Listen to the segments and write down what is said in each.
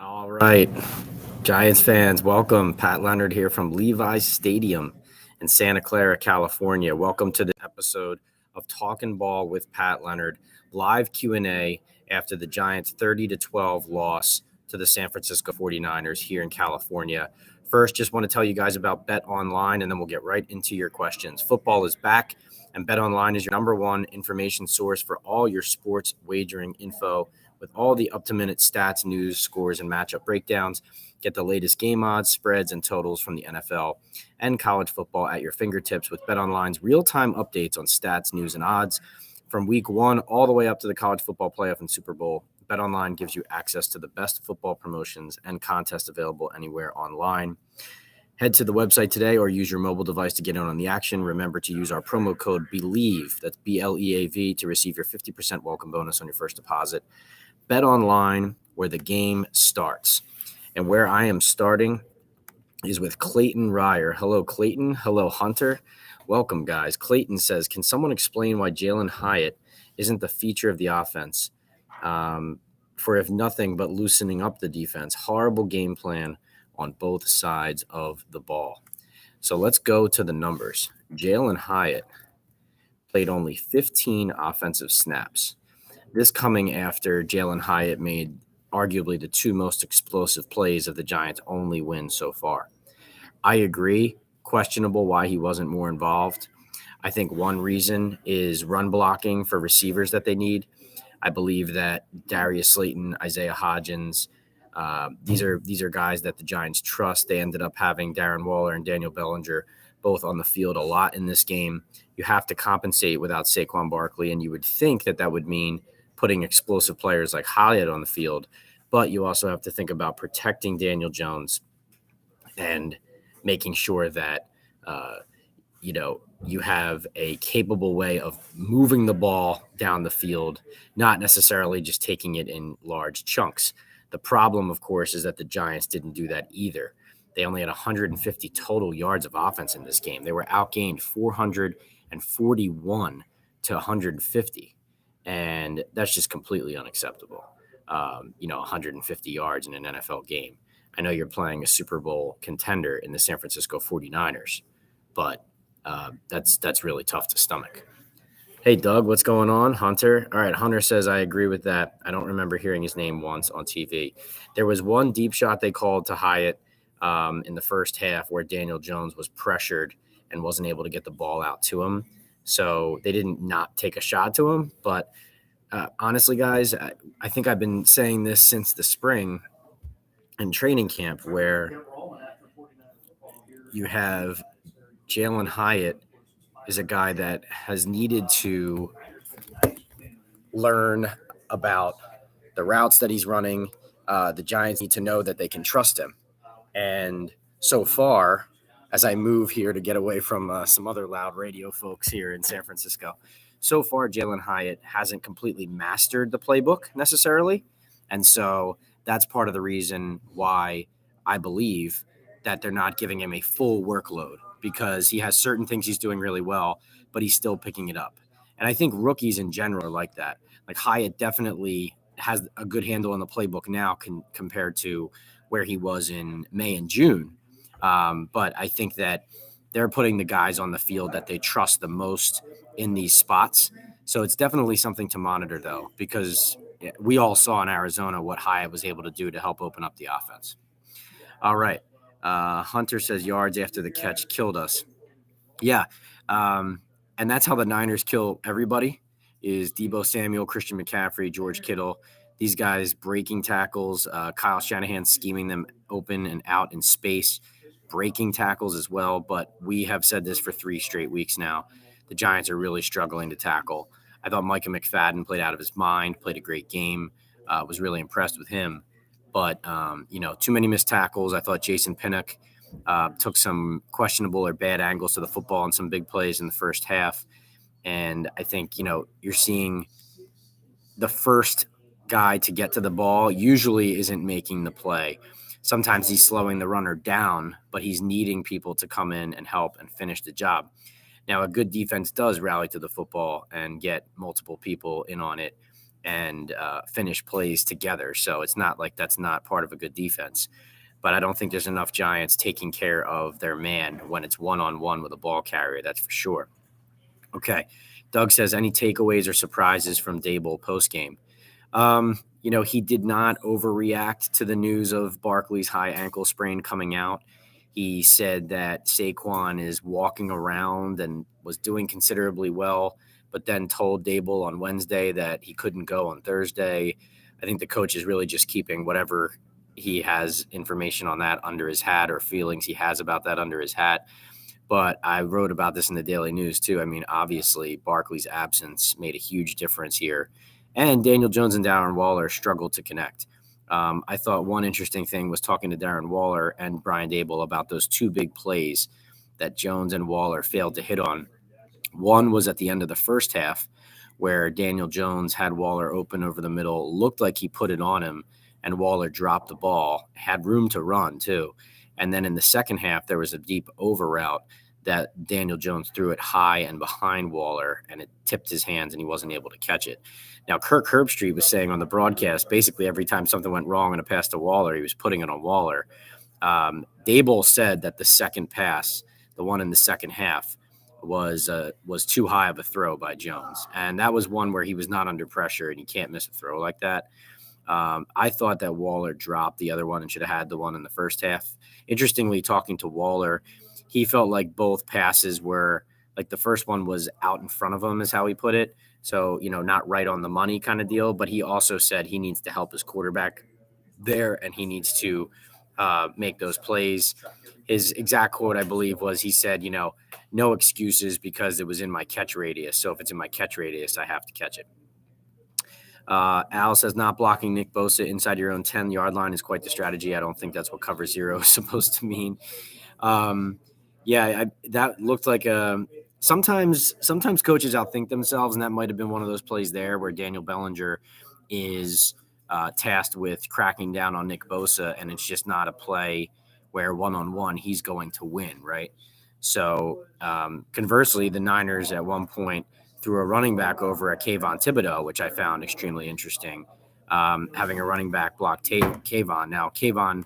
All right, Giants fans, welcome. Pat Leonard here from Levi's Stadium in Santa Clara, California. Welcome to the episode of Talkin' Ball with Pat Leonard, live Q&A after the Giants' 30-12 loss to the San Francisco 49ers here in California. First, just want to tell you guys about Bet Online, and then we'll get right into your questions. Football is back, and Bet Online is your number one information source for all your sports wagering info, with all the up-to-minute stats, news, scores, and matchup breakdowns. Get the latest game odds, spreads, and totals from the NFL and college football at your fingertips with BetOnline's real-time updates on stats, news, and odds. From week 1 all the way up to the college football playoff and Super Bowl, BetOnline gives you access to the best football promotions and contests available anywhere online. Head to the website today or use your mobile device to get in on the action. Remember to use our promo code BELIEVE, that's BLEAV, to receive your 50% welcome bonus on your first deposit. Bet Online, where the game starts. And where I am starting is with Clayton Ryer. Hello, Clayton. Hello, Hunter. Welcome, guys. Clayton says, can someone explain why Jalen Hyatt isn't the feature of the offense for if nothing but loosening up the defense? Horrible game plan on both sides of the ball. So let's go to the numbers. Jalen Hyatt played only 15 offensive snaps. This coming after Jalen Hyatt made arguably the two most explosive plays of the Giants' only win so far. I agree, questionable why he wasn't more involved. I think one reason is run blocking for receivers that they need. I believe that Darius Slayton, Isaiah Hodgins, these are guys that the Giants trust. They ended up having Darren Waller and Daniel Bellinger both on the field a lot in this game. You have to compensate without Saquon Barkley, and you would think that would mean putting explosive players like Hyatt on the field, but you also have to think about protecting Daniel Jones and making sure that, you have a capable way of moving the ball down the field, not necessarily just taking it in large chunks. The problem, of course, is that the Giants didn't do that either. They only had 150 total yards of offense in this game. They were outgained 441 to 150. And that's just completely unacceptable. 150 yards in an NFL game. I know you're playing a Super Bowl contender in the San Francisco 49ers, but that's really tough to stomach. Hey, Doug, what's going on? Hunter? All right, Hunter says, I agree with that. I don't remember hearing his name once on TV. There was one deep shot they called to Hyatt in the first half where Daniel Jones was pressured and wasn't able to get the ball out to him. So they didn't not take a shot to him. But honestly, guys, I think I've been saying this since the spring in training camp, where you have Jalen Hyatt is a guy that has needed to learn about the routes that he's running. The Giants need to know that they can trust him. And so far, as I move here to get away from some other loud radio folks here in San Francisco, so far Jalen Hyatt hasn't completely mastered the playbook necessarily. And so that's part of the reason why I believe that they're not giving him a full workload, because he has certain things he's doing really well, but he's still picking it up. And I think rookies in general are like that. Like Hyatt definitely has a good handle on the playbook now compared to where he was in May and June. But I think that they're putting the guys on the field that they trust the most in these spots. So it's definitely something to monitor, though, because we all saw in Arizona what Hyatt was able to do to help open up the offense. All right. Hunter says yards after the catch killed us. Yeah. And that's how the Niners kill everybody, is Deebo Samuel, Christian McCaffrey, George Kittle. These guys breaking tackles, Kyle Shanahan scheming them open and out in space, breaking tackles as well. But we have said this for 3 straight weeks now. The Giants are really struggling to tackle. I thought Micah McFadden played out of his mind, played a great game, was really impressed with him. But, too many missed tackles. I thought Jason Pinnock took some questionable or bad angles to the football on some big plays in the first half. And I think, you're seeing the first guy to get to the ball usually isn't making the play. Sometimes he's slowing the runner down, but he's needing people to come in and help and finish the job. Now, a good defense does rally to the football and get multiple people in on it. and finish plays together. So it's not like that's not part of a good defense. But I don't think there's enough Giants taking care of their man when it's one-on-one with a ball carrier. That's for sure. Okay. Doug says, any takeaways or surprises from Dable postgame? He did not overreact to the news of Barkley's high ankle sprain coming out. He said that Saquon is walking around and was doing considerably well, but then told Dable on Wednesday that he couldn't go on Thursday. I think the coach is really just keeping whatever he has information on that under his hat or feelings he has about that under his hat. But I wrote about this in the Daily News too. I mean, obviously, Barkley's absence made a huge difference here. And Daniel Jones and Darren Waller struggled to connect. I thought one interesting thing was talking to Darren Waller and Brian Dable about those two big plays that Jones and Waller failed to hit on. One was at the end of the first half where Daniel Jones had Waller open over the middle, looked like he put it on him, and Waller dropped the ball, had room to run too. And then in the second half, there was a deep over route that Daniel Jones threw it high and behind Waller, and it tipped his hands, and he wasn't able to catch it. Now, Kirk Herbstreit was saying on the broadcast, basically every time something went wrong in a pass to Waller, he was putting it on Waller. Dable said that the second pass, the one in the second half, was too high of a throw by Jones, and that was one where he was not under pressure, and you can't miss a throw like that. I thought that Waller dropped the other one and should have had the one in the first half. Interestingly, talking to Waller, he felt like both passes were like the first one was out in front of him is how he put it. So, not right on the money kind of deal. But he also said he needs to help his quarterback there and he needs to make those plays. His exact quote, I believe, was he said, no excuses because it was in my catch radius. So if it's in my catch radius, I have to catch it. Al says not blocking Nick Bosa inside your own 10-yard line is quite the strategy. I don't think that's what cover zero is supposed to mean. That looked like sometimes coaches outthink themselves, and that might have been one of those plays there where Daniel Bellinger is tasked with cracking down on Nick Bosa, and it's just not a play where one-on-one he's going to win, right? So conversely, the Niners at one point threw a running back over at Kayvon Thibodeau, which I found extremely interesting, having a running back block Kayvon. Now, Kayvon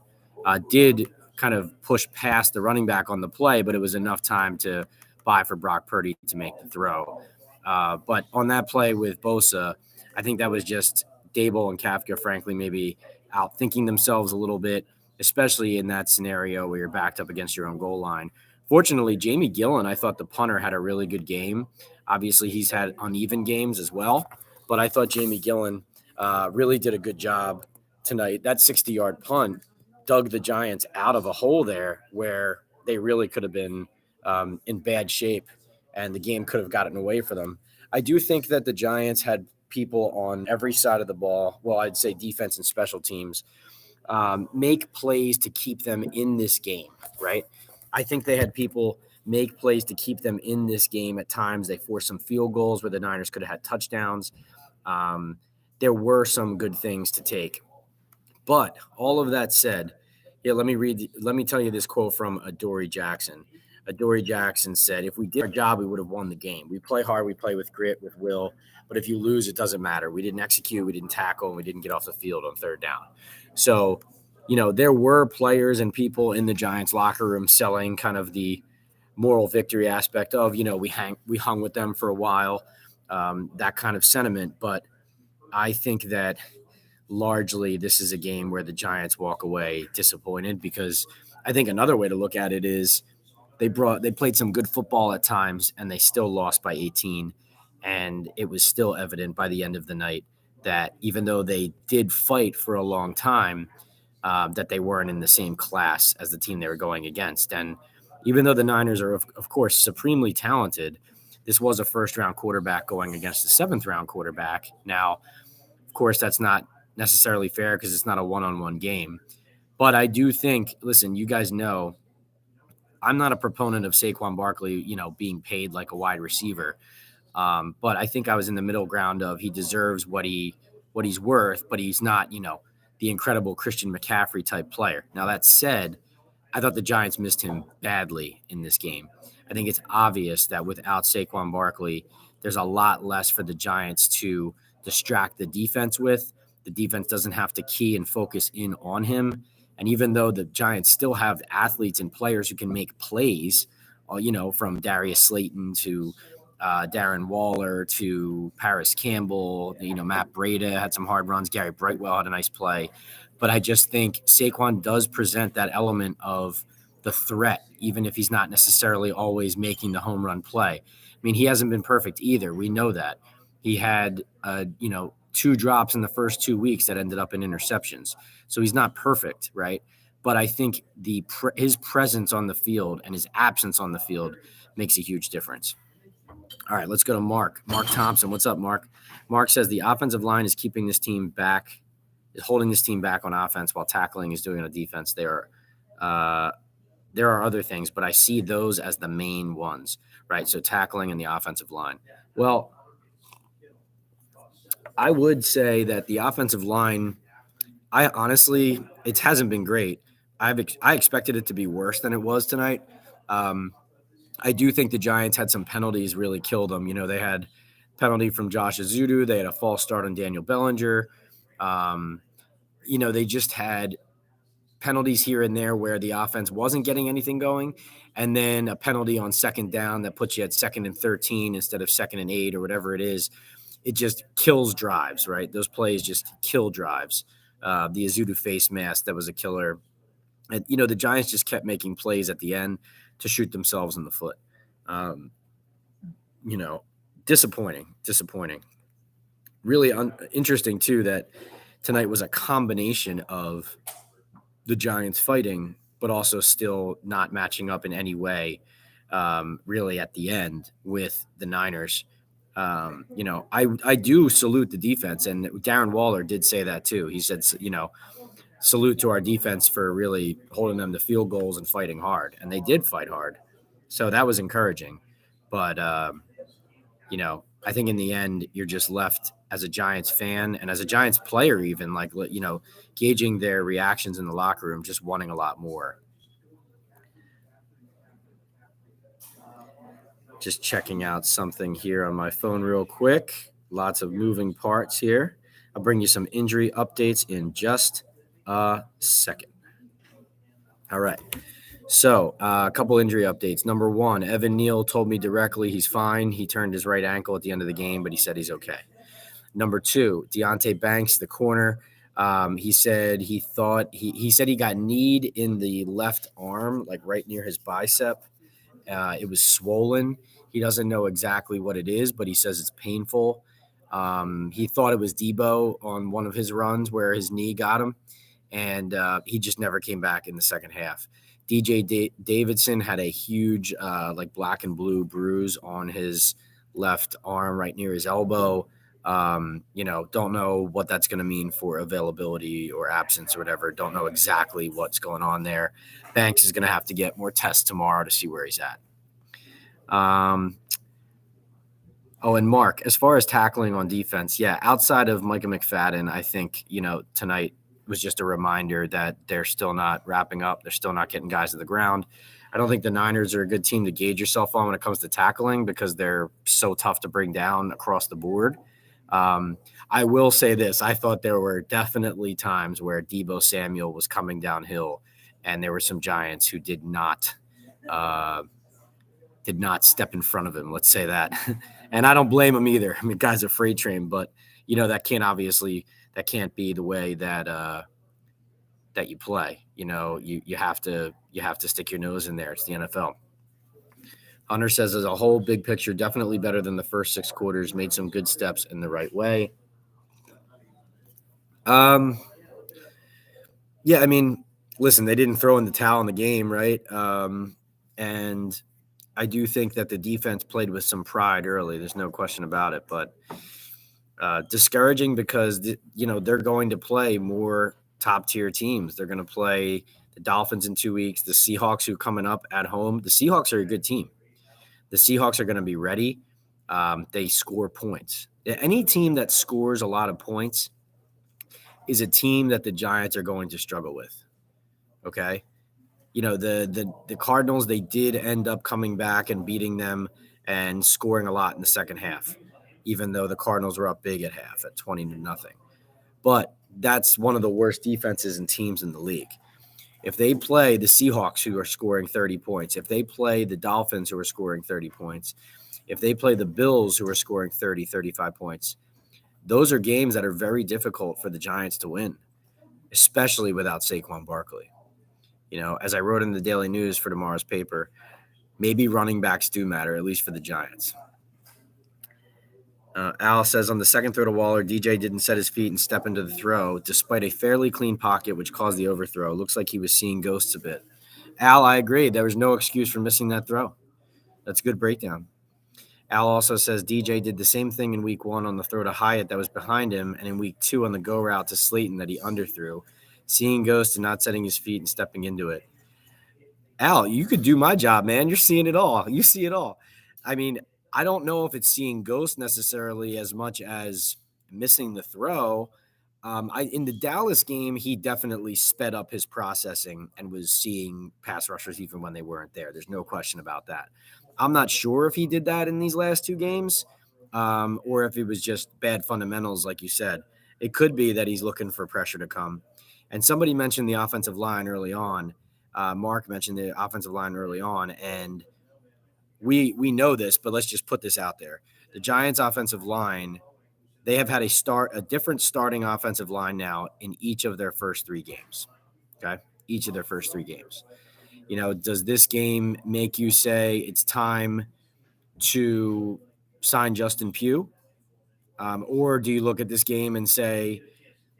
did kind of push past the running back on the play, but it was enough time to buy for Brock Purdy to make the throw. But on that play with Bosa, I think that was just Dable and Kafka, frankly, maybe outthinking themselves a little bit, especially in that scenario where you're backed up against your own goal line. Fortunately, Jamie Gillen, I thought the punter had a really good game. Obviously, he's had uneven games as well, but I thought Jamie Gillen really did a good job tonight. That 60-yard punt dug the Giants out of a hole there where they really could have been in bad shape, and the game could have gotten away for them. I do think that the Giants had people on every side of the ball, well, I'd say defense and special teams, make plays to keep them in this game, right? I think they had people make plays to keep them in this game at times. They forced some field goals where the Niners could have had touchdowns. There were some good things to take. But all of that said, let me tell you this quote from Adoree Jackson. Adoree Jackson said, if we did our job, we would have won the game. We play hard, we play with grit, with will, but if you lose, it doesn't matter. We didn't execute, we didn't tackle, and we didn't get off the field on third down. So, there were players and people in the Giants locker room selling kind of the moral victory aspect of, we hung with them for a while, that kind of sentiment. But I think that largely this is a game where the Giants walk away disappointed, because I think another way to look at it is they played some good football at times and they still lost by 18. And it was still evident by the end of the night that even though they did fight for a long time, that they weren't in the same class as the team they were going against. And even though the Niners are, of course, supremely talented, this was a first-round quarterback going against a seventh-round quarterback. Now, of course, that's not necessarily fair because it's not a one-on-one game. But I do think, listen, you guys know, I'm not a proponent of Saquon Barkley, being paid like a wide receiver. But I think I was in the middle ground of he deserves what he's worth, but he's not, the incredible Christian McCaffrey type player. Now, that said, I thought the Giants missed him badly in this game. I think it's obvious that without Saquon Barkley, there's a lot less for the Giants to distract the defense with. The defense doesn't have to key and focus in on him. And even though the Giants still have athletes and players who can make plays, from Darius Slayton to Darren Waller to Paris Campbell, Matt Breida had some hard runs. Gary Brightwell had a nice play. But I just think Saquon does present that element of the threat, even if he's not necessarily always making the home run play. I mean, he hasn't been perfect either. We know that. He had, 2 drops in the first 2 weeks that ended up in interceptions. So he's not perfect, right? But I think his presence on the field and his absence on the field makes a huge difference. All right, let's go to Mark. Mark Thompson. What's up, Mark? Mark says the offensive line is keeping this team back, is holding this team back on offense while tackling is doing on defense. There are other things, but I see those as the main ones, right? So tackling and the offensive line. Well, I would say that the offensive line, it hasn't been great. I expected it to be worse than it was tonight. I do think the Giants had some penalties really killed them. They had penalty from Josh Azudu. They had a false start on Daniel Bellinger. They just had penalties here and there where the offense wasn't getting anything going. And then a penalty on second down that puts you at 2nd and 13 instead of 2nd and 8 or whatever it is. It just kills drives, right? Those plays just kill drives. The Azudu face mask, that was a killer. And, the Giants just kept making plays at the end to shoot themselves in the foot. Disappointing. Really interesting, too, that tonight was a combination of the Giants fighting, but also still not matching up in any way, really at the end with the Niners. I do salute the defense, and Darren Waller did say that too. He said, salute to our defense for really holding them to field goals and fighting hard, and they did fight hard. So that was encouraging. But, I think in the end, you're just left as a Giants fan and as a Giants player, even gauging their reactions in the locker room, just wanting a lot more. Just checking out something here on my phone real quick. Lots of moving parts here. I'll bring you some injury updates in just a second. All right. So a couple injury updates. Number 1, Evan Neal told me directly he's fine. He turned his right ankle at the end of the game, but he said he's okay. Number 2, Deonte Banks, the corner. He said he got kneed in the left arm, like right near his bicep. It was swollen. He doesn't know exactly what it is, but he says it's painful. He thought it was Debo on one of his runs where his knee got him, and he just never came back in the second half. DJ Davidson had a huge black and blue bruise on his left arm right near his elbow. Don't know what that's going to mean for availability or absence or whatever. Don't know exactly what's going on there. Banks is going to have to get more tests tomorrow to see where he's at. And Mark, as far as tackling on defense, outside of Micah McFadden, I think, tonight was just a reminder that they're still not wrapping up. They're still not getting guys to the ground. I don't think the Niners are a good team to gauge yourself on when it comes to tackling because they're so tough to bring down across the board. I will say this. I thought there were definitely times where Debo Samuel was coming downhill, and there were some Giants who did not step in front of him. Let's say that. And I don't blame him either. I mean, guy's a freight train, but that can't be the way that you play. You have to stick your nose in there. It's the NFL. Hunter says, as a whole, big picture, definitely better than the first 6 quarters. Made some good steps in the right way. Listen, they didn't throw in the towel in the game, right? And I do think that the defense played with some pride early. There's no question about it. But discouraging because, they're going to play more top-tier teams. They're going to play the Dolphins in 2 weeks, the Seahawks who are coming up at home. The Seahawks are a good team. The Seahawks are going to be ready. They score points. Any team that scores a lot of points is a team that the Giants are going to struggle with. Okay? The Cardinals, they did end up coming back and beating them and scoring a lot in the second half. even though the Cardinals were up big at half at 20-0. But that's one of the worst defenses and teams in the league. If they play the Seahawks, who are scoring 30 points, if they play the Dolphins, who are scoring 30 points, if they play the Bills, who are scoring 30, 35 points, those are games that are very difficult for the Giants to win, especially without Saquon Barkley. As I wrote in the Daily News for tomorrow's paper, maybe running backs do matter, at least for the Giants. Al says, on the second throw to Waller, DJ didn't set his feet and step into the throw, despite a fairly clean pocket, which caused the overthrow. Looks like he was seeing ghosts a bit. Al, I agree. There was no excuse for missing that throw. That's a good breakdown. Al also says DJ did the same thing in week 1 on the throw to Hyatt that was behind him, and in week 2 on the go route to Slayton that he underthrew, seeing ghosts and not setting his feet and stepping into it. Al, you could do my job, man. You're seeing it all. You see it all. I mean, I don't know if it's seeing ghosts necessarily as much as missing the throw. In the Dallas game, he definitely sped up his processing and was seeing pass rushers even when they weren't there. There's no question about that. I'm not sure if he did that in these last 2 games or if it was just bad fundamentals, like you said. It could be that he's looking for pressure to come. And somebody mentioned the offensive line early on. Mark mentioned the offensive line early on, and we know this, but let's just put this out there. The Giants' offensive line, they have had a different starting offensive line now in each of their first 3 games. Okay, each of their first 3 games. Does this game make you say it's time to sign Justin Pugh, or do you look at this game and say,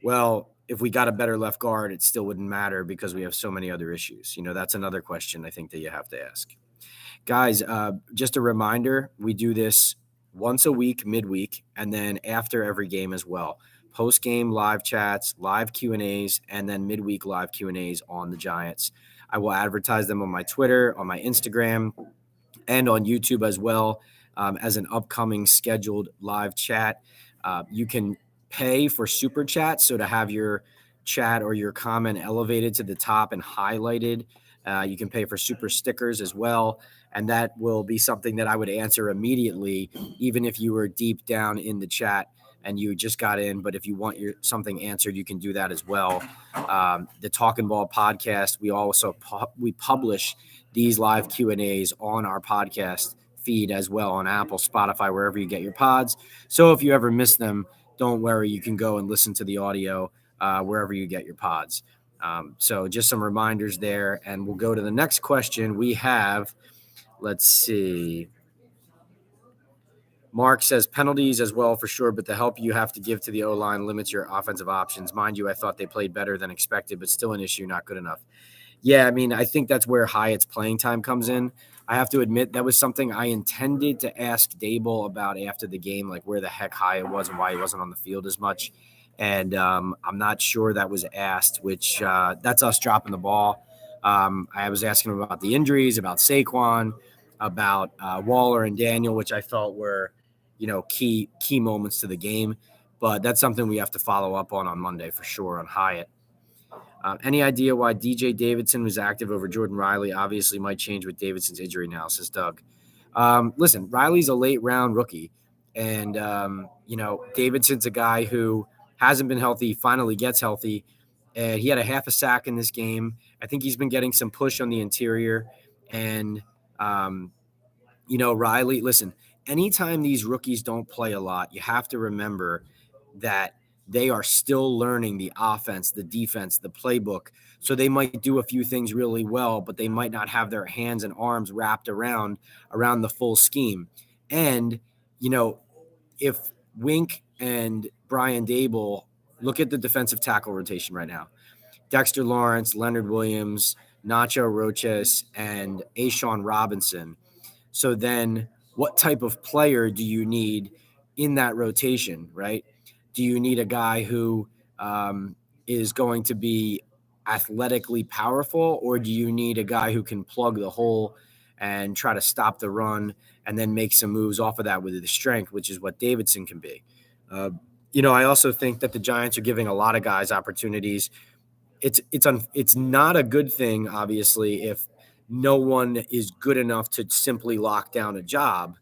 well, if we got a better left guard, it still wouldn't matter because we have so many other issues? That's another question I think that you have to ask. Guys, just a reminder, we do this once a week, midweek, and then after every game as well. Post-game live chats, live Q&As, and then midweek live Q&As on the Giants. I will advertise them on my Twitter, on my Instagram, and on YouTube as well as an upcoming scheduled live chat. You can pay for super chat, so to have your chat or your comment elevated to the top and highlighted. You can pay for super stickers as well, and that will be something that I would answer immediately, even if you were deep down in the chat and you just got in. But if you want something answered, you can do that as well. The Talkin' Ball podcast, we publish these live Q&As on our podcast feed as well on Apple, Spotify, wherever you get your pods. So if you ever miss them, don't worry, you can go and listen to the audio wherever you get your pods. So just some reminders there, and we'll go to the next question. We have, let's see. Mark says penalties as well for sure, but the help you have to give to the O-line limits your offensive options. Mind you, I thought they played better than expected, but still an issue, not good enough. Yeah, I mean, I think that's where Hyatt's playing time comes in. I have to admit that was something I intended to ask Dable about after the game, like where the heck Hyatt was and why he wasn't on the field as much. And I'm not sure that was asked, which that's us dropping the ball. I was asking him about the injuries, about Saquon, about Waller and Daniel, which I felt were, key moments to the game. But that's something we have to follow up on Monday for sure on Hyatt. Any idea why DJ Davidson was active over Jordan Riley? Obviously might change with Davidson's injury now, says Doug. Listen, Riley's a late round rookie. And, Davidson's a guy who hasn't been healthy, finally gets healthy. And he had a half a sack in this game. I think he's been getting some push on the interior. And, Riley, listen, anytime these rookies don't play a lot, you have to remember that they are still learning the offense, the defense, the playbook. So they might do a few things really well, but they might not have their hands and arms wrapped around the full scheme. And, if Wink and Brian Dable look at the defensive tackle rotation right now, Dexter Lawrence, Leonard Williams, Nacho Roches, and Ashawn Robinson. So then what type of player do you need in that rotation, right? Do you need a guy who is going to be athletically powerful, or do you need a guy who can plug the hole and try to stop the run and then make some moves off of that with his strength, which is what Davidson can be? I also think that the Giants are giving a lot of guys opportunities. It's not a good thing, obviously, if no one is good enough to simply lock down a job.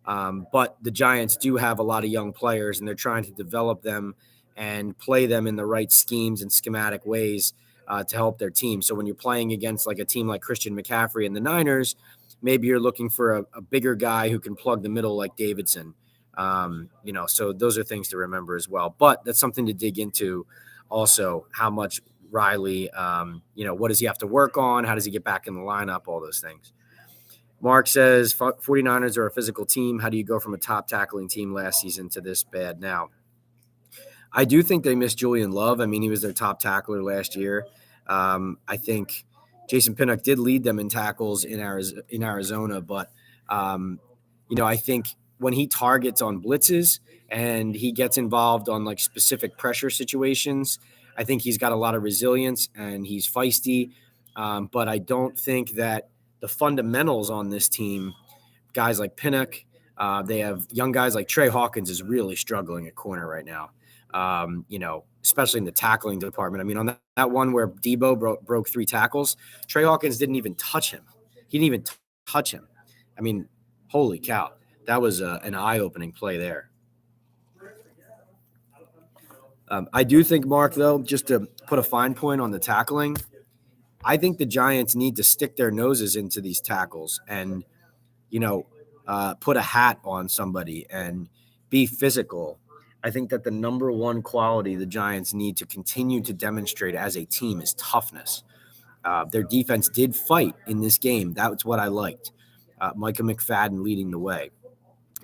But the Giants do have a lot of young players, and they're trying to develop them and play them in the right schemes and schematic ways to help their team. So when you're playing against like a team like Christian McCaffrey and the Niners, maybe you're looking for a bigger guy who can plug the middle like Davidson. So those are things to remember as well. But that's something to dig into also, how much Riley, what does he have to work on? How does he get back in the lineup? All those things. Mark says 49ers are a physical team. How do you go from a top tackling team last season to this bad now? I do think they missed Julian Love. I mean, he was their top tackler last year. I think Jason Pinnock did lead them in tackles in Arizona, but I think when he targets on blitzes and he gets involved on like specific pressure situations, I think he's got a lot of resilience and he's feisty. But I don't think that the fundamentals on this team, guys like Pinnock, they have young guys like Trey Hawkins is really struggling at corner right now. Especially in the tackling department. I mean, on that one where Debo broke 3 tackles, Trey Hawkins didn't even touch him. He didn't even touch him. I mean, holy cow. That was an eye-opening play there. I do think, Mark, though, just to put a fine point on the tackling, I think the Giants need to stick their noses into these tackles and, put a hat on somebody and be physical. I think that the number one quality the Giants need to continue to demonstrate as a team is toughness. Their defense did fight in this game. That's what I liked. Micah McFadden leading the way.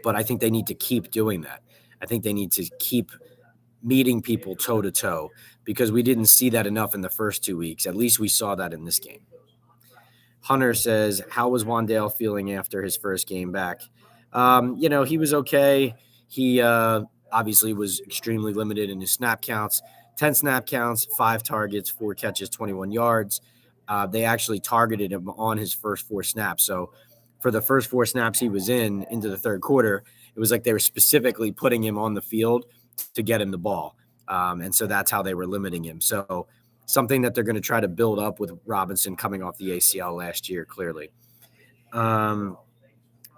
But I think they need to keep doing that. I think they need to keep meeting people toe-to-toe because we didn't see that enough in the first 2 weeks. At least we saw that in this game. Hunter says, how was Wan'Dale feeling after his first game back? He was okay. He obviously was extremely limited in his snap counts. 10 snap counts, 5 targets, 4 catches, 21 yards. They actually targeted him on his first 4 snaps. So for the first 4 snaps he was into the third quarter, it was like they were specifically putting him on the field to get him the ball. And so that's how they were limiting him. So something that they're going to try to build up with Robinson coming off the ACL last year, clearly.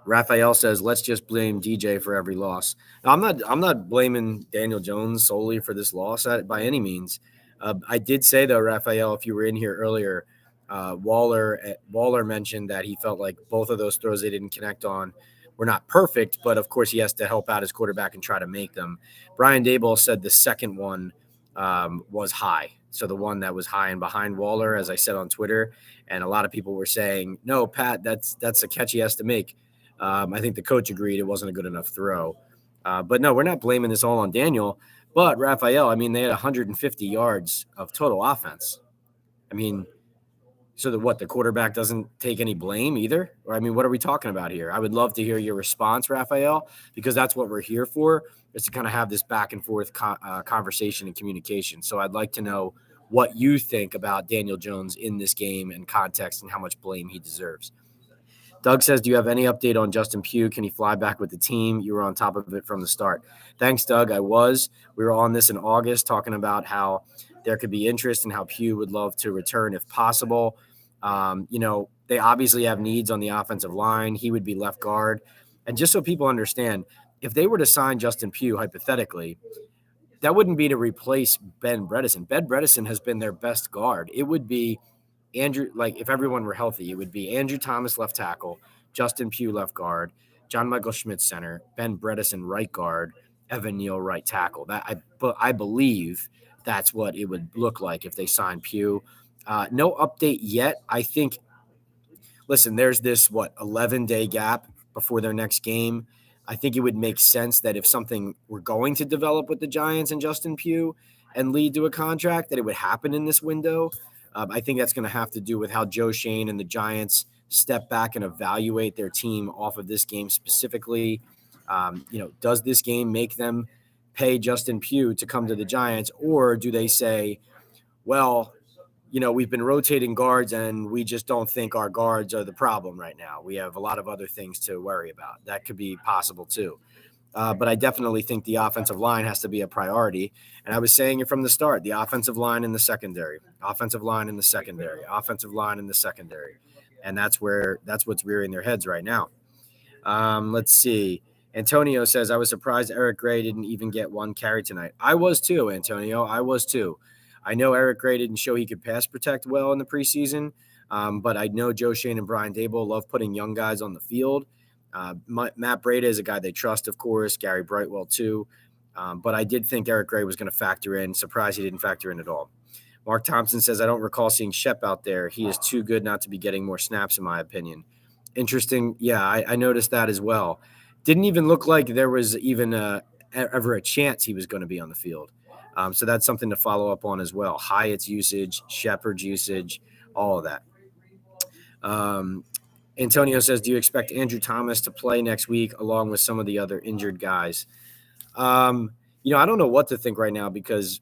Raphael says, let's just blame DJ for every loss. Now, I'm not blaming Daniel Jones solely for this loss by any means. I did say, though, Raphael, if you were in here earlier, Waller mentioned that he felt like both of those throws they didn't connect on were not perfect, but of course he has to help out his quarterback and try to make them. Brian Daboll said the second one was high. So the one that was high and behind Waller, as I said on Twitter, and a lot of people were saying, no, Pat, that's a catch he has to make. I think the coach agreed it wasn't a good enough throw. But no, we're not blaming this all on Daniel. But Raphael, I mean, they had 150 yards of total offense. I mean, so the quarterback doesn't take any blame either? Or, I mean, what are we talking about here? I would love to hear your response, Raphael, because that's what we're here for, is to kind of have this back and forth conversation and communication. So I'd like to know what you think about Daniel Jones in this game and context and how much blame he deserves. Doug says, do you have any update on Justin Pugh? Can he fly back with the team? You were on top of it from the start. Thanks, Doug. I was. We were on this in August talking about how there could be interest and how Pugh would love to return if possible. They obviously have needs on the offensive line. He would be left guard. And just so people understand, if they were to sign Justin Pugh, hypothetically, that wouldn't be to replace Ben Bredeson. Ben Bredeson has been their best guard. It would be Andrew, like if everyone were healthy, it would be Andrew Thomas left tackle, Justin Pugh left guard, John Michael Schmidt center, Ben Bredeson right guard, Evan Neal right tackle. But I believe that's what it would look like if they signed Pugh. No update yet. I think, listen, there's this 11-day gap before their next game. I think it would make sense that if something were going to develop with the Giants and Justin Pugh and lead to a contract, that it would happen in this window. I think that's going to have to do with how Joe Shane and the Giants step back and evaluate their team off of this game specifically. Does this game make them pay Justin Pugh to come to the Giants, or do they say, well, we've been rotating guards and we just don't think our guards are the problem right now. We have a lot of other things to worry about. That could be possible too. But I definitely think the offensive line has to be a priority. And I was saying it from the start, the offensive line in the secondary, offensive line in the secondary, offensive line in the secondary. And that's what's rearing their heads right now. Let's see. Antonio says, I was surprised Eric Gray didn't even get one carry tonight. I was too, Antonio. I was too. I know Eric Gray didn't show he could pass protect well in the preseason, but I know Joe Shane and Brian Dable love putting young guys on the field. Matt Breda is a guy they trust, of course. Gary Brightwell, too. But I did think Eric Gray was going to factor in. Surprised he didn't factor in at all. Mark Thompson says, I don't recall seeing Shep out there. He is too good not to be getting more snaps, in my opinion. Interesting. Yeah, I noticed that as well. Didn't even look like there was even ever a chance he was going to be on the field. So that's something to follow up on as well. Hyatt's usage, Shepard's usage, all of that. Antonio says, do you expect Andrew Thomas to play next week along with some of the other injured guys? I don't know what to think right now because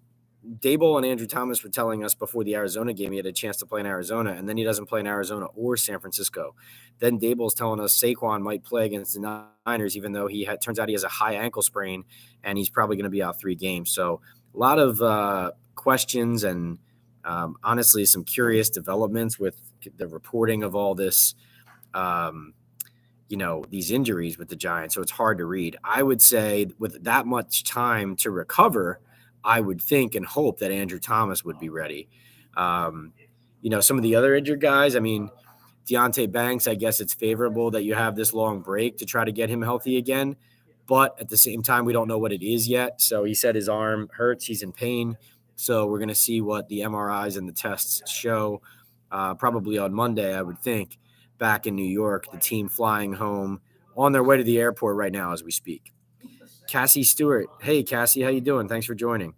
Dable and Andrew Thomas were telling us before the Arizona game he had a chance to play in Arizona, and then he doesn't play in Arizona or San Francisco. Then Dable's telling us Saquon might play against the Niners, even though turns out he has a high ankle sprain, and he's probably going to be out 3 games. So a lot of questions and honestly some curious developments with the reporting of all this, these injuries with the Giants. So it's hard to read. I would say with that much time to recover, I would think and hope that Andrew Thomas would be ready. Some of the other injured guys, Deonte Banks, I guess it's favorable that you have this long break to try to get him healthy again. But at the same time, we don't know what it is yet. So he said his arm hurts. He's in pain. So we're going to see what the MRIs and the tests show probably on Monday, I would think, back in New York, the team flying home on their way to the airport right now as we speak. Cassie Stewart. Hey, Cassie, how you doing? Thanks for joining.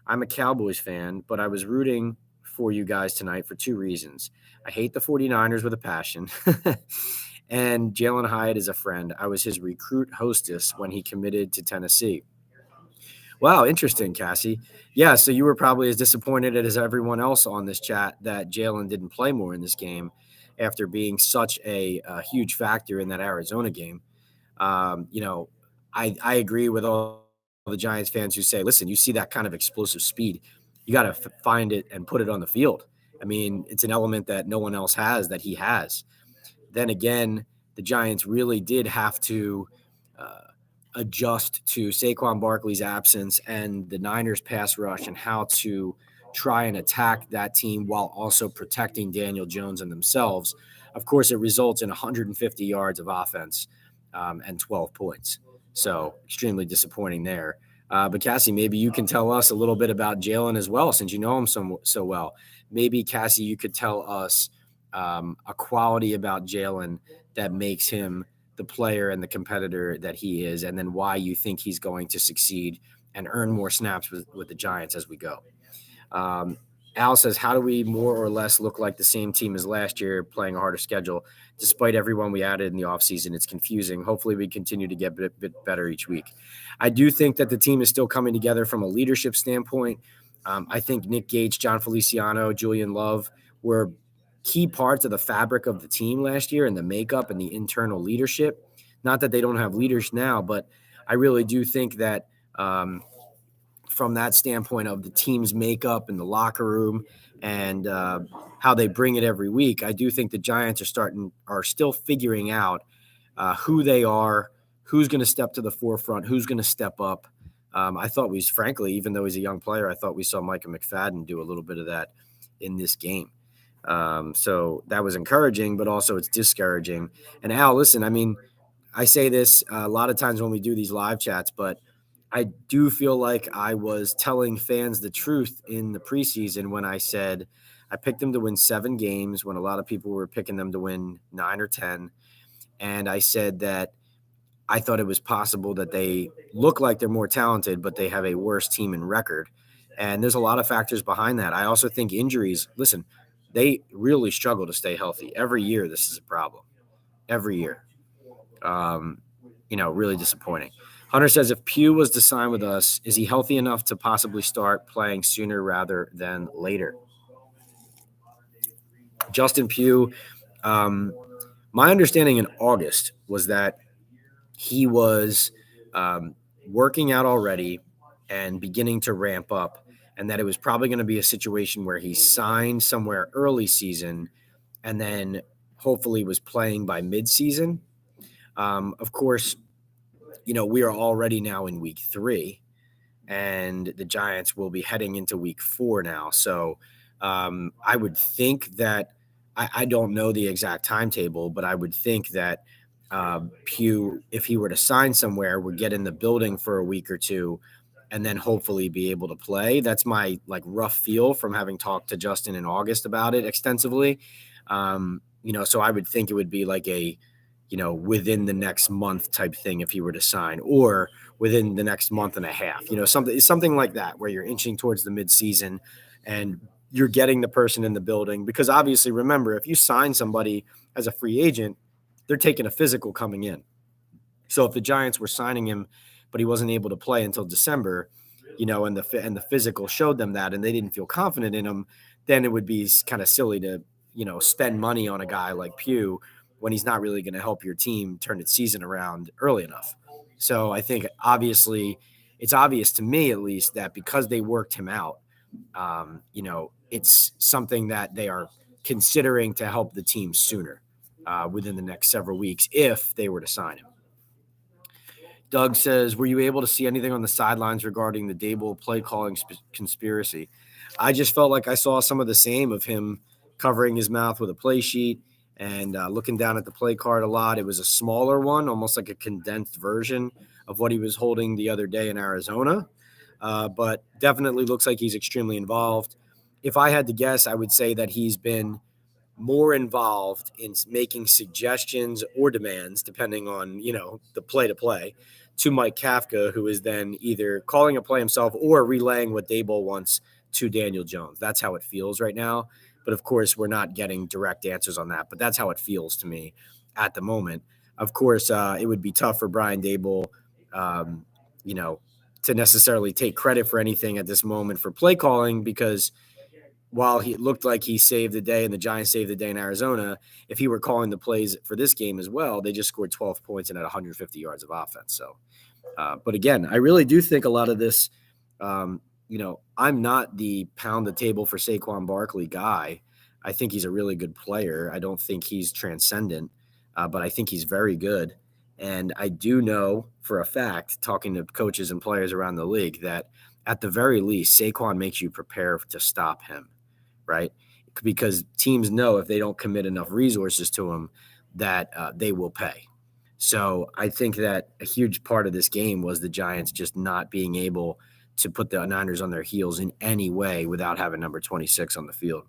I'm a Cowboys fan, but I was rooting for you guys tonight for 2 reasons. I hate the 49ers with a passion, and Jalen Hyatt is a friend. I was his recruit hostess when he committed to Tennessee. Wow, interesting, Cassie. Yeah, so you were probably as disappointed as everyone else on this chat that Jalen didn't play more in this game after being such a huge factor in that Arizona game. I agree with all the Giants fans who say, listen, you see that kind of explosive speed, you got to find it and put it on the field. It's an element that no one else has that he has. Then again, the Giants really did have to adjust to Saquon Barkley's absence and the Niners pass rush and how to try and attack that team while also protecting Daniel Jones and themselves. Of course, it results in 150 yards of offense and 12 points. So extremely disappointing there. But Cassie, maybe you can tell us a little bit about Jalen as well, since you know him so well. Maybe, Cassie, you could tell us a quality about Jalen that makes him the player and the competitor that he is, and then why you think he's going to succeed and earn more snaps with the Giants as we go. Al says, how do we more or less look like the same team as last year playing a harder schedule? Despite everyone we added in the offseason, it's confusing. Hopefully we continue to get a bit better each week. I do think that the team is still coming together from a leadership standpoint. I think Nick Gates, John Feliciano, Julian Love were key parts of the fabric of the team last year and the makeup and the internal leadership. Not that they don't have leaders now, but I really do think that from that standpoint of the team's makeup and the locker room and how they bring it every week, I do think the Giants are still figuring out who they are, who's going to step to the forefront, who's going to step up. I thought frankly, even though he's a young player, I thought we saw Micah McFadden do a little bit of that in this game. So that was encouraging, but also it's discouraging. And Al, listen, I say this a lot of times when we do these live chats, but I do feel like I was telling fans the truth in the preseason when I said I picked them to win 7 games when a lot of people were picking them to win 9 or 10. And I said that I thought it was possible that they look like they're more talented, but they have a worse team in record. And there's a lot of factors behind that. I also think injuries, listen, they really struggle to stay healthy. Every year, this is a problem. Every year. Really disappointing. Hunter says, if Pugh was to sign with us, is he healthy enough to possibly start playing sooner rather than later? Justin Pugh, my understanding in August was that he was working out already and beginning to ramp up, and that it was probably going to be a situation where he signed somewhere early season and then hopefully was playing by midseason. Of course, we are already now in week 3, and the Giants will be heading into week 4 now. So I would think that I don't know the exact timetable, but I would think that Pugh, if he were to sign somewhere, would get in the building for a week or two and then hopefully be able to play. That's my rough feel from having talked to Justin in August about it extensively. So I would think it would be like a, within the next month type thing if he were to sign, or within the next month and a half, something like that, where you're inching towards the midseason and you're getting the person in the building. Because obviously, remember, if you sign somebody as a free agent, they're taking a physical coming in. So if the Giants were signing him, but he wasn't able to play until December, and the physical showed them that, and they didn't feel confident in him, then it would be kind of silly to, spend money on a guy like Pugh when he's not really going to help your team turn its season around early enough. So I think obviously it's obvious to me, at least, that because they worked him out, it's something that they are considering to help the team sooner within the next several weeks if they were to sign him. Doug says, were you able to see anything on the sidelines regarding the Dable play calling conspiracy? I just felt like I saw some of the same of him covering his mouth with a play sheet and looking down at the play card a lot. It was a smaller one, almost like a condensed version of what he was holding the other day in Arizona. But definitely looks like he's extremely involved. If I had to guess, I would say that he's been more involved in making suggestions or demands, depending on, the play to play, to Mike Kafka, who is then either calling a play himself or relaying what Daboll wants to Daniel Jones. That's how it feels right now. But of course, we're not getting direct answers on that. But that's how it feels to me at the moment. Of course, it would be tough for Brian Daboll, to necessarily take credit for anything at this moment for play calling, because while he looked like he saved the day and the Giants saved the day in Arizona, if he were calling the plays for this game as well, they just scored 12 points and had 150 yards of offense. So, but again, I really do think a lot of this, I'm not the pound the table for Saquon Barkley guy. I think he's a really good player. I don't think he's transcendent, but I think he's very good. And I do know for a fact, talking to coaches and players around the league, that at the very least, Saquon makes you prepare to stop him. Right? Because teams know if they don't commit enough resources to him that they will pay. So I think that a huge part of this game was the Giants just not being able to put the Niners on their heels in any way without having number 26 on the field.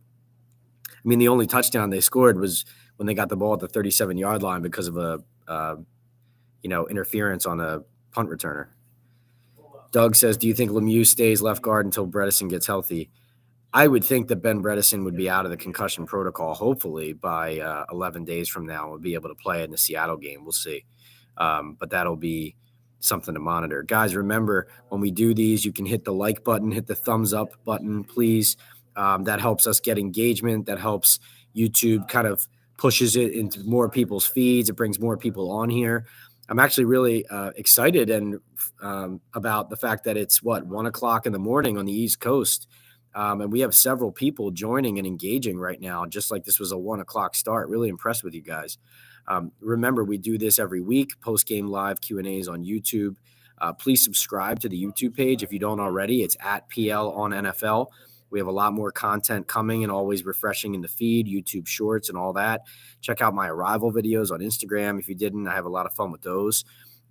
I mean, the only touchdown they scored was when they got the ball at the 37-yard line because of a interference on a punt returner. Doug says, do you think Lemieux stays left guard until Bredesen gets healthy? I would think that Ben Bredesen would be out of the concussion protocol, hopefully, by 11 days from now. We'll be able to play in the Seattle game. We'll see. But that'll be something to monitor. Guys, remember, when we do these, you can hit the like button, hit the thumbs up button, please. That helps us get engagement. That helps YouTube, kind of pushes it into more people's feeds. It brings more people on here. I'm actually really excited and about the fact that it's 1 o'clock in the morning on the East Coast. And we have several people joining and engaging right now, just like this was a 1 o'clock start. Really impressed with you guys. Remember, we do this every week, post-game live Q&As on YouTube. Please subscribe to the YouTube page if you don't already. It's at PL on NFL. We have a lot more content coming and always refreshing in the feed, YouTube Shorts and all that. Check out my arrival videos on Instagram. If you didn't, I have a lot of fun with those.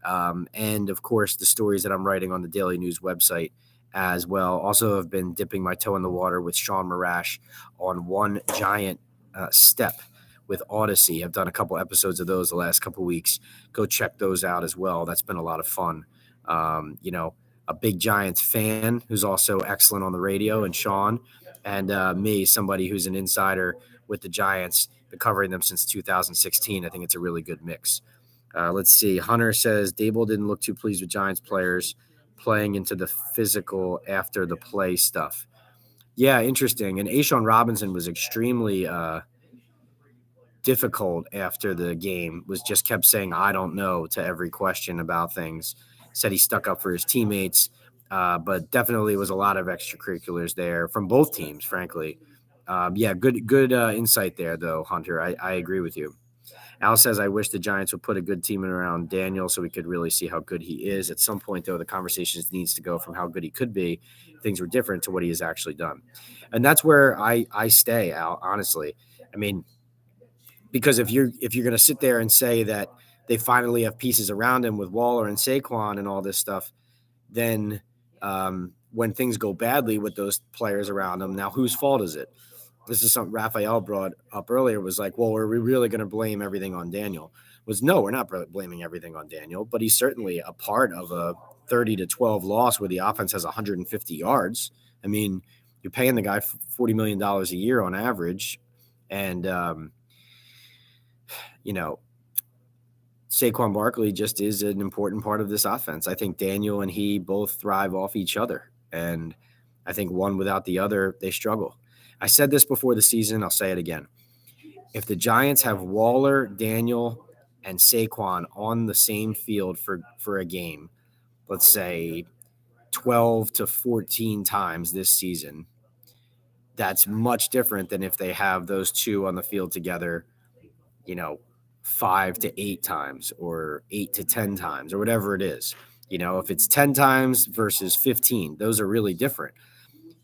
And, of course, the stories that I'm writing on the Daily News website as well. Also have been dipping my toe in the water with Sean Marash on One Giant Step with Odyssey. I've done a couple episodes of those the last couple weeks. Go check those out as well. That's been a lot of fun. A big Giants fan who's also excellent on the radio, and Sean, and me, somebody who's an insider with the Giants, been covering them since 2016. I think it's a really good mix. Let's see. Hunter says Daboll didn't look too pleased with Giants players playing into the physical after the play stuff. Yeah, interesting. And A'Shawn Robinson was extremely difficult after the game, just kept saying, I don't know, to every question about things. Said he stuck up for his teammates, but definitely was a lot of extracurriculars there from both teams, frankly. Good insight there, though, Hunter. I agree with you. Al says, I wish the Giants would put a good team in around Daniel so we could really see how good he is. At some point, though, the conversation needs to go from how good he could be, things were different, to what he has actually done. And that's where I stay, Al, honestly. I mean, because if you're going to sit there and say that they finally have pieces around him with Waller and Saquon and all this stuff, then when things go badly with those players around him, now whose fault is it? This is something Raphael brought up earlier, was like, well, are we really going to blame everything on Daniel? No, we're not blaming everything on Daniel, but he's certainly a part of a 30-12 loss where the offense has 150 yards. I mean, you're paying the guy $40 million a year on average. And, Saquon Barkley just is an important part of this offense. I think Daniel and he both thrive off each other. And I think one without the other, they struggle. I said this before the season. I'll say it again. If the Giants have Waller, Daniel, and Saquon on the same field for a game, let's say 12 to 14 times this season, that's much different than if they have those two on the field together, 5 to 8 times or 8 to 10 times or whatever it is. If it's 10 times versus 15, those are really different.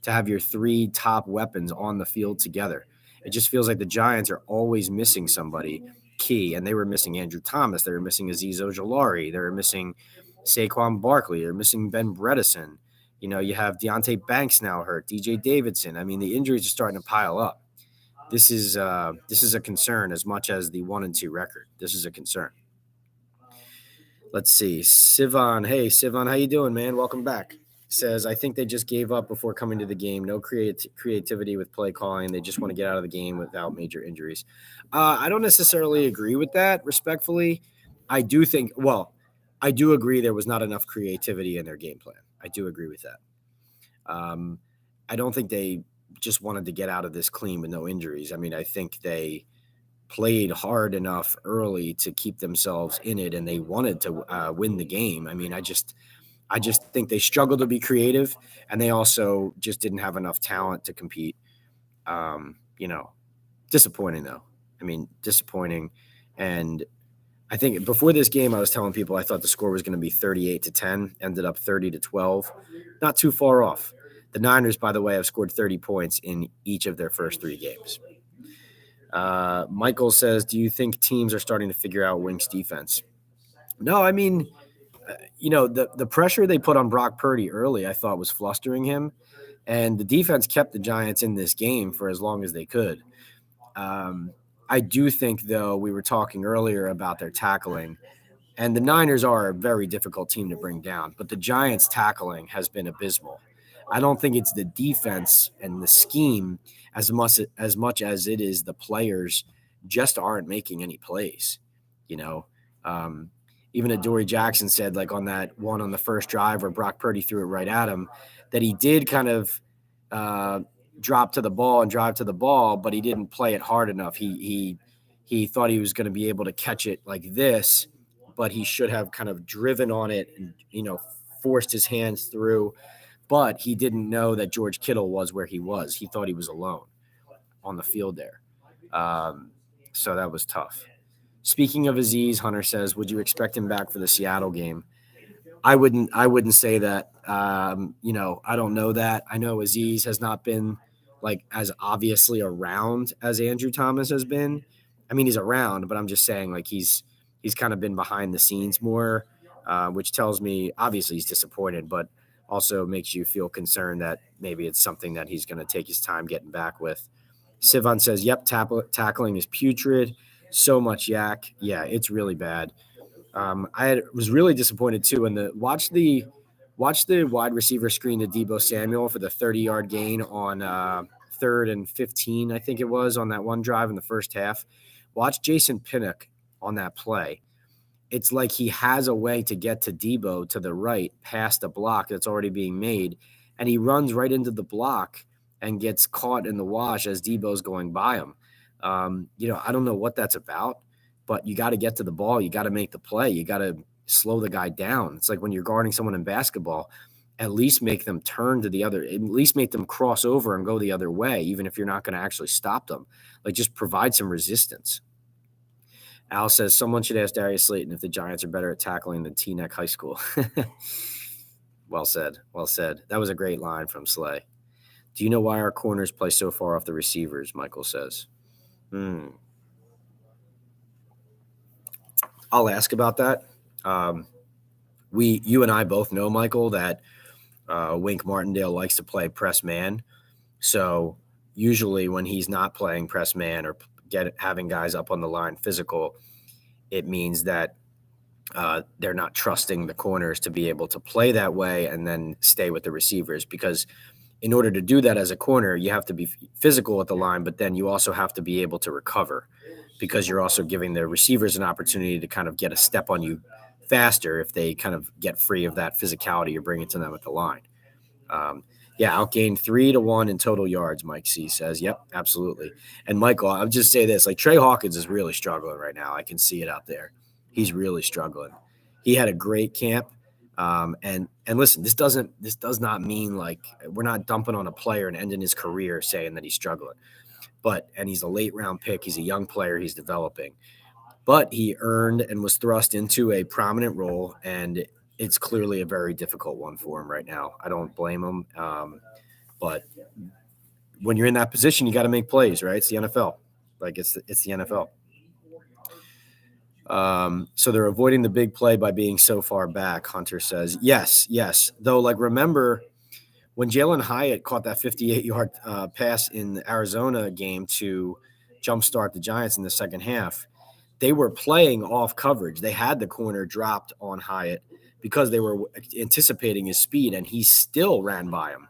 To have your three top weapons on the field together, it just feels like the Giants are always missing somebody key, and they were missing Andrew Thomas. They were missing Azeez Ojulari. They were missing Saquon Barkley. They're missing Ben Bredeson. You have Deonte Banks now hurt, DJ Davidson. I mean, the injuries are starting to pile up. This is a concern as much as the 1-2 record. This is a concern. Let's see. Sivan. Hey, Sivan, how you doing, man? Welcome back. Says, I think they just gave up before coming to the game. No creativity with play calling. They just want to get out of the game without major injuries. I don't necessarily agree with that, respectfully. I do agree there was not enough creativity in their game plan. I do agree with that. I don't think they just wanted to get out of this clean with no injuries. I mean, I think they played hard enough early to keep themselves in it, and they wanted to win the game. I mean, I just think they struggled to be creative, and they also just didn't have enough talent to compete. Disappointing though. I mean, disappointing. And I think before this game, I was telling people I thought the score was going to be 38-10, ended up 30-12. Not too far off. The Niners, by the way, have scored 30 points in each of their first 3 games. Michael says, do you think teams are starting to figure out Wink's defense? No, I mean, the pressure they put on Brock Purdy early, I thought was flustering him. And the defense kept the Giants in this game for as long as they could. I do think, though, we were talking earlier about their tackling, and the Niners are a very difficult team to bring down, but the Giants' tackling has been abysmal. I don't think it's the defense and the scheme as much as it is the players just aren't making any plays. Even Adoree Jackson said, like on that one on the first drive where Brock Purdy threw it right at him, that he did kind of drop to the ball and drive to the ball, but he didn't play it hard enough. He thought he was going to be able to catch it like this, but he should have kind of driven on it and, forced his hands through. But he didn't know that George Kittle was where he was. He thought he was alone on the field there. So that was tough. Speaking of Azeez, Hunter says, would you expect him back for the Seattle game? I wouldn't say that. I don't know that. I know Azeez has not been like as obviously around as Andrew Thomas has been. I mean, he's around, but I'm just saying like he's kind of been behind the scenes more, which tells me obviously he's disappointed, but also makes you feel concerned that maybe it's something that he's going to take his time getting back with. Sivan says, yep, tackling is putrid. So much yak. Yeah, it's really bad. I was really disappointed too in watch the wide receiver screen to Deebo Samuel for the 30-yard gain on 3rd and 15, I think it was, on that one drive in the first half. Watch Jason Pinnock on that play. It's like he has a way to get to Deebo to the right past the block that's already being made, and he runs right into the block and gets caught in the wash as Deebo's going by him. I don't know what that's about, but you got to get to the ball. You got to make the play. You got to slow the guy down. It's like when you're guarding someone in basketball, at least make them turn to the other, at least make them cross over and go the other way, even if you're not going to actually stop them. Like just provide some resistance. Al says someone should ask Darius Slayton if the Giants are better at tackling than Teaneck High School. Well said. Well said. That was a great line from Slay. Do you know why our corners play so far off the receivers? Michael says. I'll ask about that. You and I both know, Michael, that Wink Martindale likes to play press man. So usually when he's not playing press man or having guys up on the line physical, it means that they're not trusting the corners to be able to play that way and then stay with the receivers, because in order to do that as a corner, you have to be physical at the line, but then you also have to be able to recover, because you're also giving the receivers an opportunity to kind of get a step on you faster if they kind of get free of that physicality you're bringing to them at the line. Outgained 3-1 in total yards, Mike C says. Yep, absolutely. And Michael, I'll just say this, like Trey Hawkins is really struggling right now. I can see it out there. He's really struggling. He had a great camp. And listen, this does not mean like we're not dumping on a player and ending his career saying that he's struggling. And he's a late round pick. He's a young player. He's developing. But he earned and was thrust into a prominent role, and it's clearly a very difficult one for him right now. I don't blame him. But when you're in that position, you got to make plays, right? It's the NFL. Like it's the NFL. So they're avoiding the big play by being so far back, Hunter says. Yes. Though, like, remember when Jalen Hyatt caught that 58-yard pass in the Arizona game to jumpstart the Giants in the second half, they were playing off coverage. They had the corner dropped on Hyatt because they were anticipating his speed, and he still ran by him.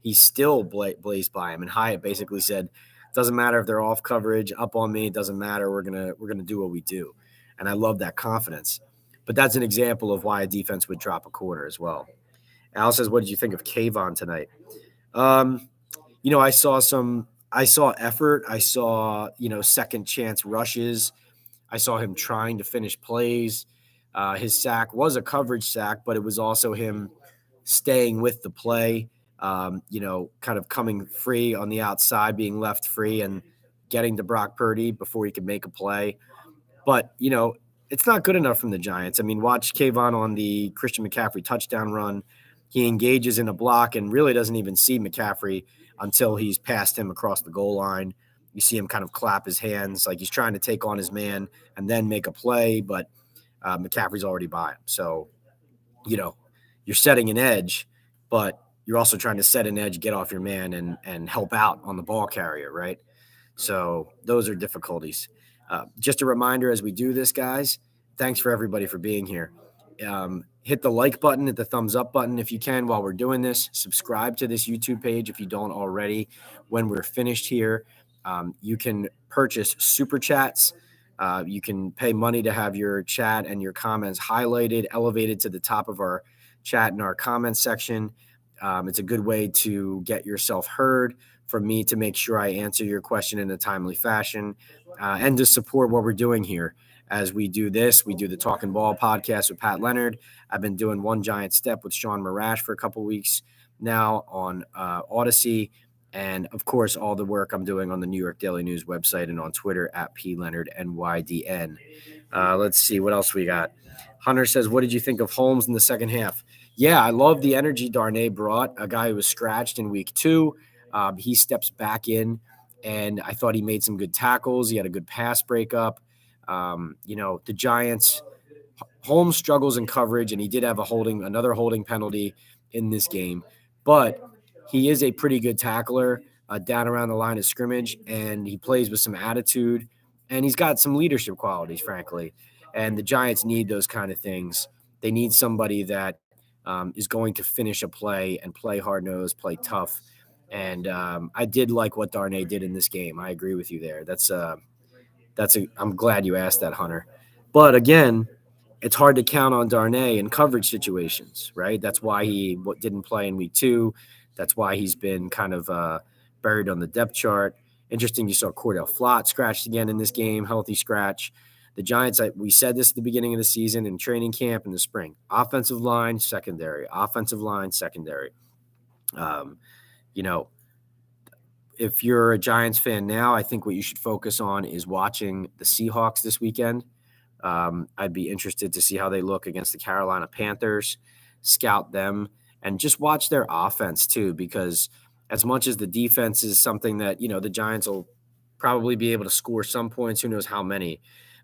He still blazed by him, and Hyatt basically said, "Doesn't matter if they're off coverage, up on me. It doesn't matter. We're gonna do what we do." And I love that confidence. But that's an example of why a defense would drop a corner as well. Al says, "What did you think of Kayvon tonight?" I saw effort. I saw, second chance rushes. I saw him trying to finish plays. His sack was a coverage sack, but it was also him staying with the play, kind of coming free on the outside, being left free and getting to Brock Purdy before he could make a play. But, it's not good enough from the Giants. I mean, watch Kayvon on the Christian McCaffrey touchdown run. He engages in a block and really doesn't even see McCaffrey until he's passed him across the goal line. You see him kind of clap his hands like he's trying to take on his man and then make a play, but McCaffrey's already by him. So, you're setting an edge, but you're also trying to set an edge, get off your man, and help out on the ball carrier, right? So those are difficulties. Just a reminder as we do this, guys, thanks for everybody for being here. Hit the like button, hit the thumbs up button if you can while we're doing this. Subscribe to this YouTube page if you don't already. When we're finished here, you can purchase super chats. You can pay money to have your chat and your comments highlighted, elevated to the top of our chat and our comments section. It's a good way to get yourself heard, for me to make sure I answer your question in a timely fashion, and to support what we're doing here. As we do this, we do the Talkin' Ball podcast with Pat Leonard. I've been doing One Giant Step with Sean Marash for a couple weeks now on Odyssey. And, of course, all the work I'm doing on the New York Daily News website and on Twitter at PLeonardNYDN. Let's see what else we got. Hunter says, "What did you think of Holmes in the second half?" Yeah, I love the energy Darnay brought, a guy who was scratched in week 2. He steps back in, and I thought he made some good tackles. He had a good pass breakup. The Giants, Holmes struggles in coverage, and he did have another holding penalty in this game. But he is a pretty good tackler down around the line of scrimmage, and he plays with some attitude, and he's got some leadership qualities, frankly. And the Giants need those kind of things. They need somebody that is going to finish a play and play hard-nosed, play tough. And I did like what Darnay did in this game. I agree with you there. I'm glad you asked that, Hunter. But again, it's hard to count on Darnay in coverage situations, right? That's why he didn't play in week 2. That's why he's been kind of buried on the depth chart. Interesting, you saw Cordell Flott scratched again in this game, healthy scratch. The Giants, we said this at the beginning of the season in training camp in the spring. Offensive line, secondary. Offensive line, secondary. If you're a Giants fan now, I think what you should focus on is watching the Seahawks this weekend. I'd be interested to see how they look against the Carolina Panthers, scout them, and just watch their offense too, because as much as the defense is something that, the Giants will probably be able to score some points, who knows how many.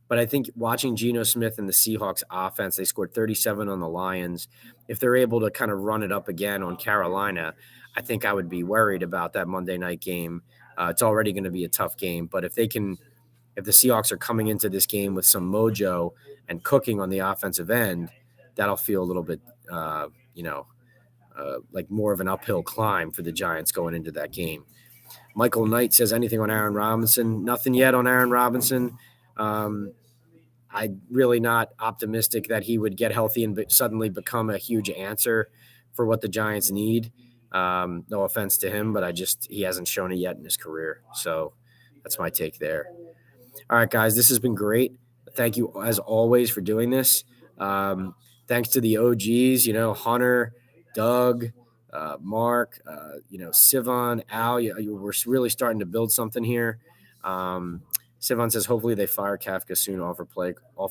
But I think watching Geno Smith and the Seahawks offense, they scored 37 on the Lions. If they're able to kind of run it up again on Carolina, I think I would be worried about that Monday night game. It's already going to be a tough game, but if the Seahawks are coming into this game with some mojo and cooking on the offensive end, that'll feel a little bit, like more of an uphill climb for the Giants going into that game. Michael Knight says, anything on Aaron Robinson? Nothing yet on Aaron Robinson. I'm really not optimistic that he would get healthy and suddenly become a huge answer for what the Giants need. No offense to him, but he hasn't shown it yet in his career. So that's my take there. All right, guys, this has been great. Thank you, as always, for doing this. Thanks to the OGs, Hunter, Doug, Mark, Sivan, Al. We're really starting to build something here. Sivan says, hopefully they fire Kafka soon. Awful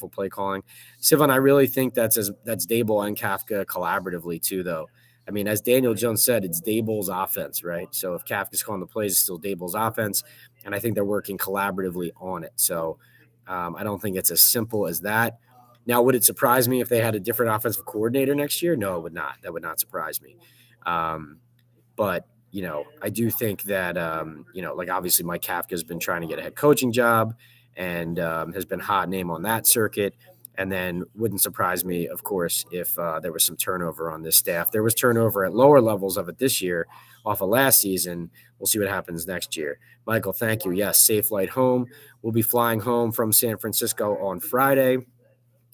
play calling. Sivan, I really think that's Daboll and Kafka collaboratively too, though. I mean, as Daniel Jones said, it's Daboll's offense, right? So if Kafka's calling the plays, it's still Daboll's offense, and I think they're working collaboratively on it. So I don't think it's as simple as that. Now, would it surprise me if they had a different offensive coordinator next year? No, it would not. That would not surprise me. But I do think that, like obviously Mike Kafka has been trying to get a head coaching job and has been hot name on that circuit. And then wouldn't surprise me, of course, if there was some turnover on this staff. There was turnover at lower levels of it this year off of last season. We'll see what happens next year. Michael, thank you. Yes, safe flight home. We'll be flying home from San Francisco on Friday.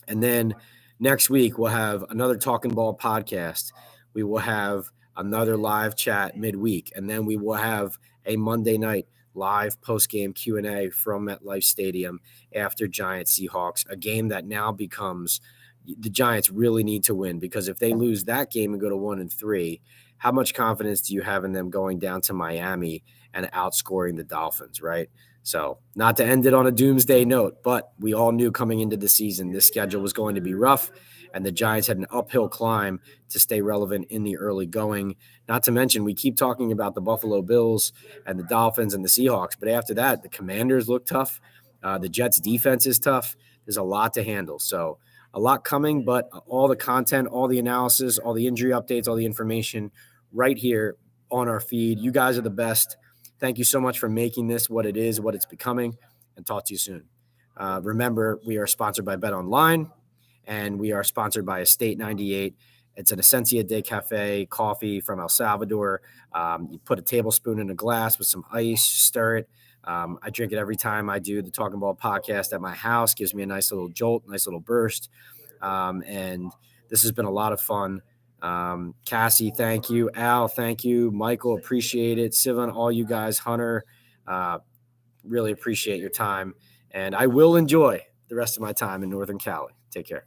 And then next week, we'll have another Talkin' Ball podcast. We will have another live chat midweek. And then we will have a Monday night live post-game Q&A from MetLife Stadium after Giants-Seahawks, a game that now becomes the Giants really need to win, because if they lose that game and go to 1-3, how much confidence do you have in them going down to Miami and outscoring the Dolphins, right? So not to end it on a doomsday note, but we all knew coming into the season this schedule was going to be rough, and the Giants had an uphill climb to stay relevant in the early going. Not to mention, we keep talking about the Buffalo Bills and the Dolphins and the Seahawks, but after that, the Commanders look tough. The Jets' defense is tough. There's a lot to handle. So a lot coming, but all the content, all the analysis, all the injury updates, all the information right here on our feed. You guys are the best. Thank you so much for making this what it is, what it's becoming, and talk to you soon. Remember, we are sponsored by Bet Online, and we are sponsored by Estate 98. It's an Esencia de Cafe coffee from El Salvador. You put a tablespoon in a glass with some ice, stir it. I drink it every time I do the Talkin' Ball podcast at my house. Gives me a nice little jolt, nice little burst. And this has been a lot of fun. Cassie, thank you. Al, thank you. Michael, appreciate it. Sivan, all you guys, Hunter, really appreciate your time. And I will enjoy the rest of my time in Northern Cali. Take care.